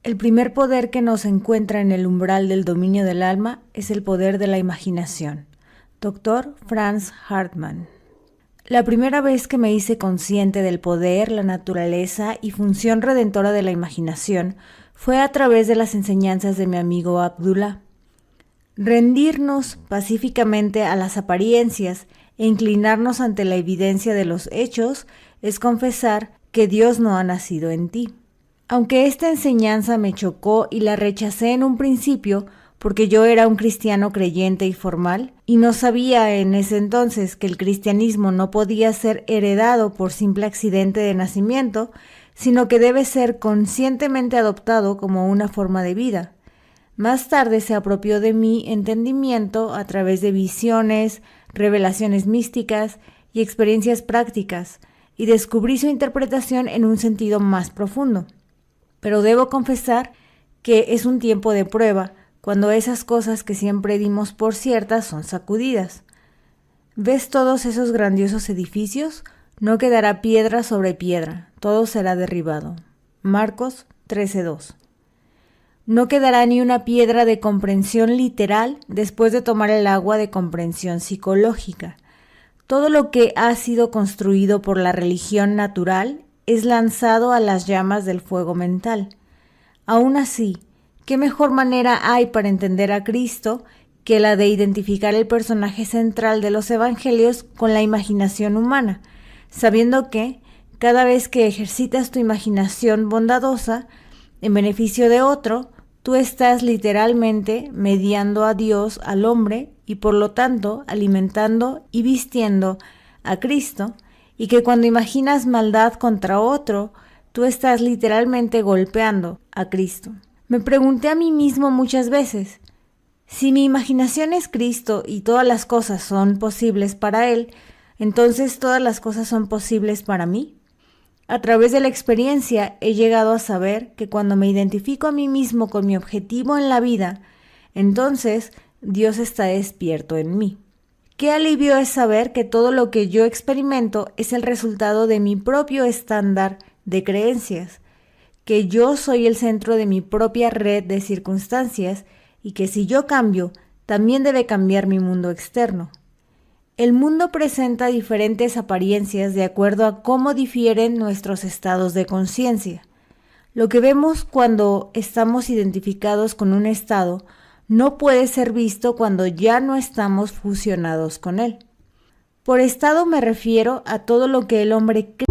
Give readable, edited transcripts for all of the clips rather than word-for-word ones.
El primer poder que nos encuentra en el umbral del dominio del alma es el poder de la imaginación. Dr. Franz Hartmann. La primera vez que me hice consciente del poder, la naturaleza y función redentora de la imaginación fue a través de las enseñanzas de mi amigo Abdullah. Rendirnos pacíficamente a las apariencias e inclinarnos ante la evidencia de los hechos es confesar que Dios no ha nacido en ti. Aunque esta enseñanza me chocó y la rechacé en un principio porque yo era un cristiano creyente y formal y no sabía en ese entonces que el cristianismo no podía ser heredado por simple accidente de nacimiento, sino que debe ser conscientemente adoptado como una forma de vida. Más tarde se apropió de mi entendimiento a través de visiones, revelaciones místicas y experiencias prácticas, y descubrí su interpretación en un sentido más profundo. Pero debo confesar que es un tiempo de prueba cuando esas cosas que siempre dimos por ciertas son sacudidas. ¿Ves todos esos grandiosos edificios? No quedará piedra sobre piedra, todo será derribado. Marcos 13:2. No quedará ni una piedra de comprensión literal después de tomar el agua de comprensión psicológica. Todo lo que ha sido construido por la religión natural es lanzado a las llamas del fuego mental. Aún así, ¿qué mejor manera hay para entender a Cristo que la de identificar el personaje central de los evangelios con la imaginación humana, sabiendo que, cada vez que ejercitas tu imaginación bondadosa en beneficio de otro, tú estás literalmente mediando a Dios al hombre y por lo tanto alimentando y vistiendo a Cristo, y que cuando imaginas maldad contra otro, tú estás literalmente golpeando a Cristo. Me pregunté a mí mismo muchas veces, si mi imaginación es Cristo y todas las cosas son posibles para Él, entonces todas las cosas son posibles para mí. A través de la experiencia he llegado a saber que cuando me identifico a mí mismo con mi objetivo en la vida, entonces Dios está despierto en mí. Qué alivio es saber que todo lo que yo experimento es el resultado de mi propio estándar de creencias, que yo soy el centro de mi propia red de circunstancias y que si yo cambio, también debe cambiar mi mundo externo. El mundo presenta diferentes apariencias de acuerdo a cómo difieren nuestros estados de conciencia. Lo que vemos cuando estamos identificados con un estado no puede ser visto cuando ya no estamos fusionados con él. Por estado me refiero a todo lo que el hombre cree.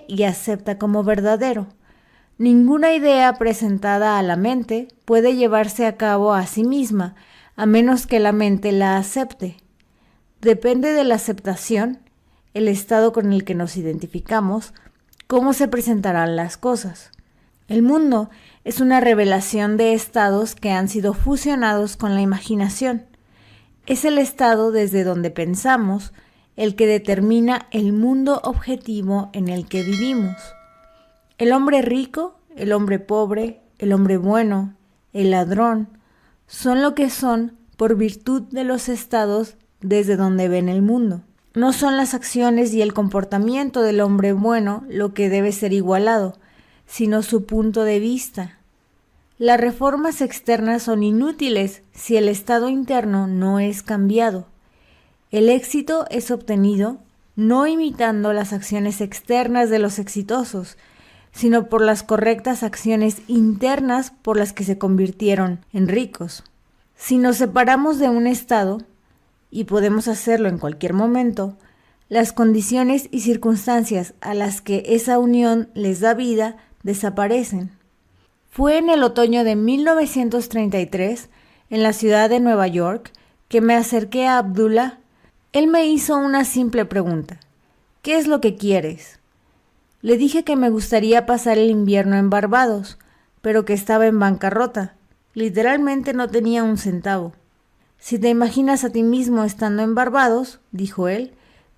Y acepta como verdadero. Ninguna idea presentada a la mente puede llevarse a cabo a sí misma, a menos que la mente la acepte. Depende de la aceptación, el estado con el que nos identificamos, cómo se presentarán las cosas. El mundo es una revelación de estados que han sido fusionados con la imaginación. Es el estado desde donde pensamos, el que determina el mundo objetivo en el que vivimos. El hombre rico, el hombre pobre, el hombre bueno, el ladrón, son lo que son por virtud de los estados desde donde ven el mundo. No son las acciones y el comportamiento del hombre bueno lo que debe ser igualado, sino su punto de vista. Las reformas externas son inútiles si el estado interno no es cambiado. El éxito es obtenido no imitando las acciones externas de los exitosos, sino por las correctas acciones internas por las que se convirtieron en ricos. Si nos separamos de un estado, y podemos hacerlo en cualquier momento, las condiciones y circunstancias a las que esa unión les da vida desaparecen. Fue en el otoño de 1933, en la ciudad de Nueva York, que me acerqué a Abdullah. Él me hizo una simple pregunta: ¿qué es lo que quieres? Le dije que me gustaría pasar el invierno en Barbados, pero que estaba en bancarrota. Literalmente no tenía un centavo. Si te imaginas a ti mismo estando en Barbados, dijo él,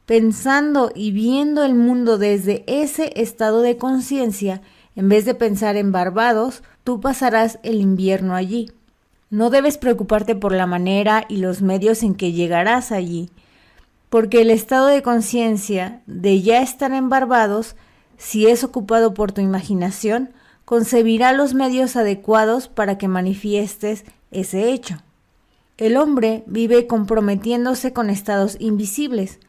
pensando y viendo el mundo desde ese estado de conciencia, en vez de pensar en Barbados, tú pasarás el invierno allí. No debes preocuparte por la manera y los medios en que llegarás allí, porque el estado de conciencia de ya estar en Barbados, si es ocupado por tu imaginación, concebirá los medios adecuados para que manifiestes ese hecho. El hombre vive comprometiéndose con estados invisibles,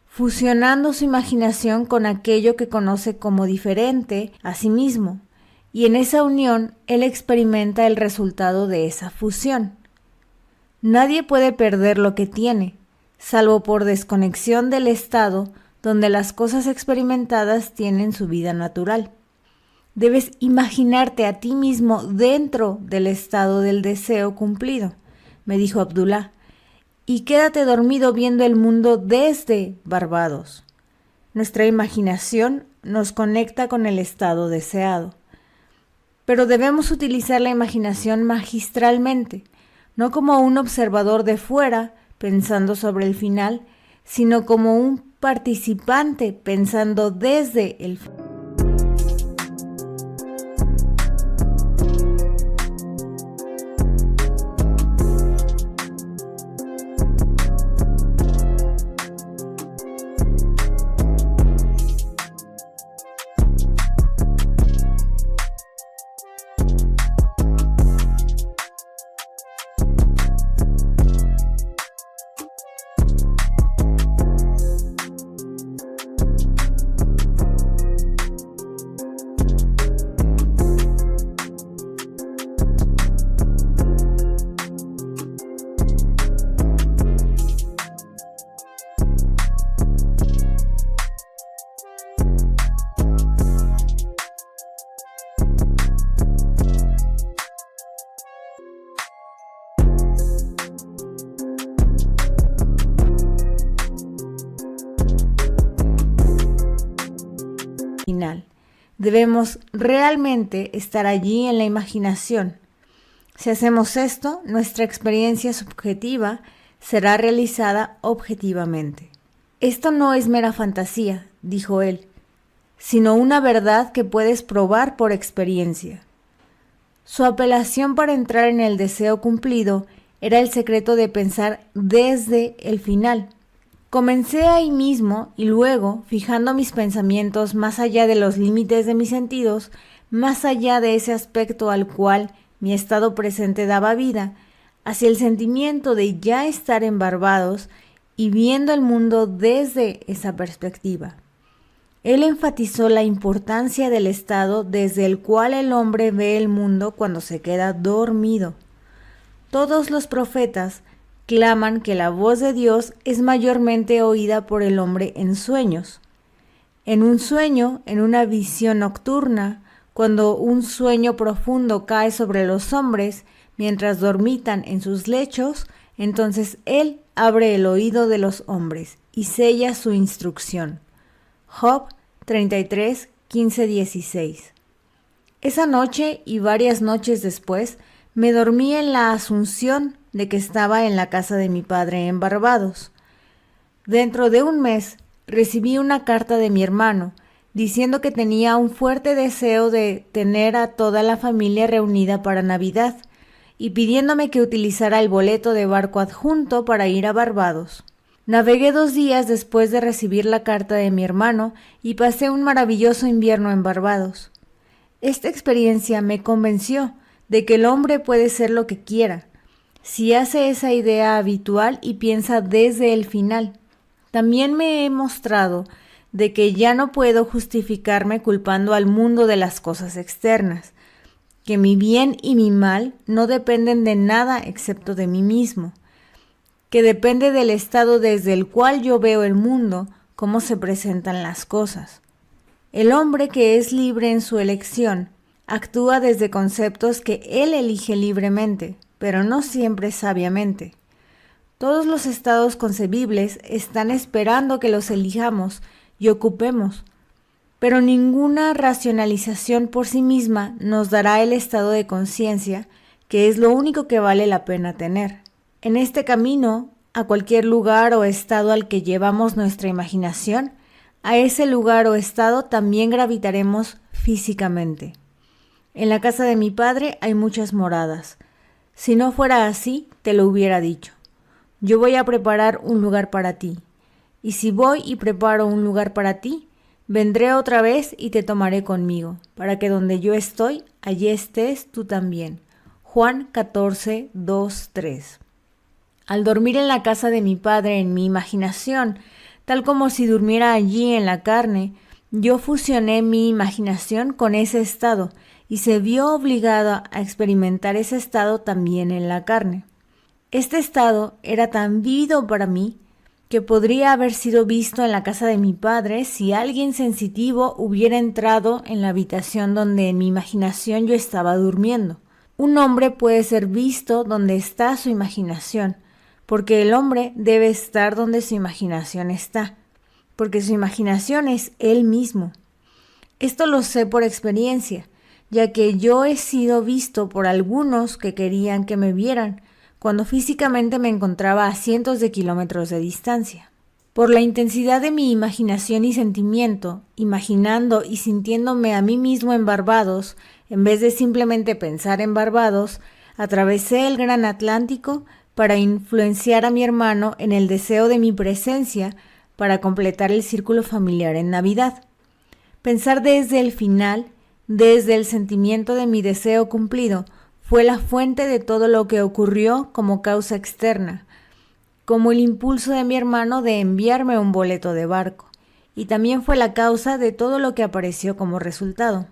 fusionando su imaginación con aquello que conoce como diferente a sí mismo, y en esa unión él experimenta el resultado de esa fusión. Nadie puede perder lo que tiene, salvo por desconexión del estado donde las cosas experimentadas tienen su vida natural. Debes imaginarte a ti mismo dentro del estado del deseo cumplido, me dijo Abdullah, y quédate dormido viendo el mundo desde Barbados. Nuestra imaginación nos conecta con el estado deseado. Pero debemos utilizar la imaginación magistralmente, no como un observador de fuera pensando sobre el final, sino como un participante pensando desde el final. Debemos realmente estar allí en la imaginación. Si hacemos esto, nuestra experiencia subjetiva será realizada objetivamente. Esto no es mera fantasía, dijo él, sino una verdad que puedes probar por experiencia. Su apelación para entrar en el deseo cumplido era el secreto de pensar desde el final. Comencé ahí mismo y luego, fijando mis pensamientos más allá de los límites de mis sentidos, más allá de ese aspecto al cual mi estado presente daba vida, hacia el sentimiento de ya estar en Barbados y viendo el mundo desde esa perspectiva. Él enfatizó la importancia del estado desde el cual el hombre ve el mundo cuando se queda dormido. Todos los profetas claman que la voz de Dios es mayormente oída por el hombre en sueños. En un sueño, en una visión nocturna, cuando un sueño profundo cae sobre los hombres mientras dormitan en sus lechos, entonces Él abre el oído de los hombres y sella su instrucción. Job 33, 15, 16. Esa noche y varias noches después, me dormí en la asunción de que estaba en la casa de mi padre en Barbados. Dentro de un mes recibí una carta de mi hermano diciendo que tenía un fuerte deseo de tener a toda la familia reunida para Navidad y pidiéndome que utilizara el boleto de barco adjunto para ir a Barbados. Navegué 2 días después de recibir la carta de mi hermano y pasé un maravilloso invierno en Barbados. Esta experiencia me convenció de que el hombre puede ser lo que quiera, si hace esa idea habitual y piensa desde el final. También me he mostrado de que ya no puedo justificarme culpando al mundo de las cosas externas, que mi bien y mi mal no dependen de nada excepto de mí mismo, que depende del estado desde el cual yo veo el mundo, cómo se presentan las cosas. El hombre que es libre en su elección actúa desde conceptos que él elige libremente, pero no siempre sabiamente. Todos los estados concebibles están esperando que los elijamos y ocupemos, pero ninguna racionalización por sí misma nos dará el estado de conciencia, que es lo único que vale la pena tener. En este camino, a cualquier lugar o estado al que llevamos nuestra imaginación, a ese lugar o estado también gravitaremos físicamente. En la casa de mi padre hay muchas moradas. Si no fuera así, te lo hubiera dicho. Yo voy a preparar un lugar para ti. Y si voy y preparo un lugar para ti, vendré otra vez y te tomaré conmigo, para que donde yo estoy, allí estés tú también. Juan 14, 2, 3. Al dormir en la casa de mi padre en mi imaginación, tal como si durmiera allí en la carne, yo fusioné mi imaginación con ese estado y se vio obligado a experimentar ese estado también en la carne. Este estado era tan vívido para mí que podría haber sido visto en la casa de mi padre si alguien sensitivo hubiera entrado en la habitación donde en mi imaginación yo estaba durmiendo. Un hombre puede ser visto donde está su imaginación, porque el hombre debe estar donde su imaginación está, porque su imaginación es él mismo. Esto lo sé por experiencia, ya que yo he sido visto por algunos que querían que me vieran, cuando físicamente me encontraba a cientos de kilómetros de distancia. Por la intensidad de mi imaginación y sentimiento, imaginando y sintiéndome a mí mismo en Barbados, en vez de simplemente pensar en Barbados, atravesé el gran Atlántico para influenciar a mi hermano en el deseo de mi presencia para completar el círculo familiar en Navidad. Pensar desde el final, desde el sentimiento de mi deseo cumplido, fue la fuente de todo lo que ocurrió como causa externa, como el impulso de mi hermano de enviarme un boleto de barco, y también fue la causa de todo lo que apareció como resultado.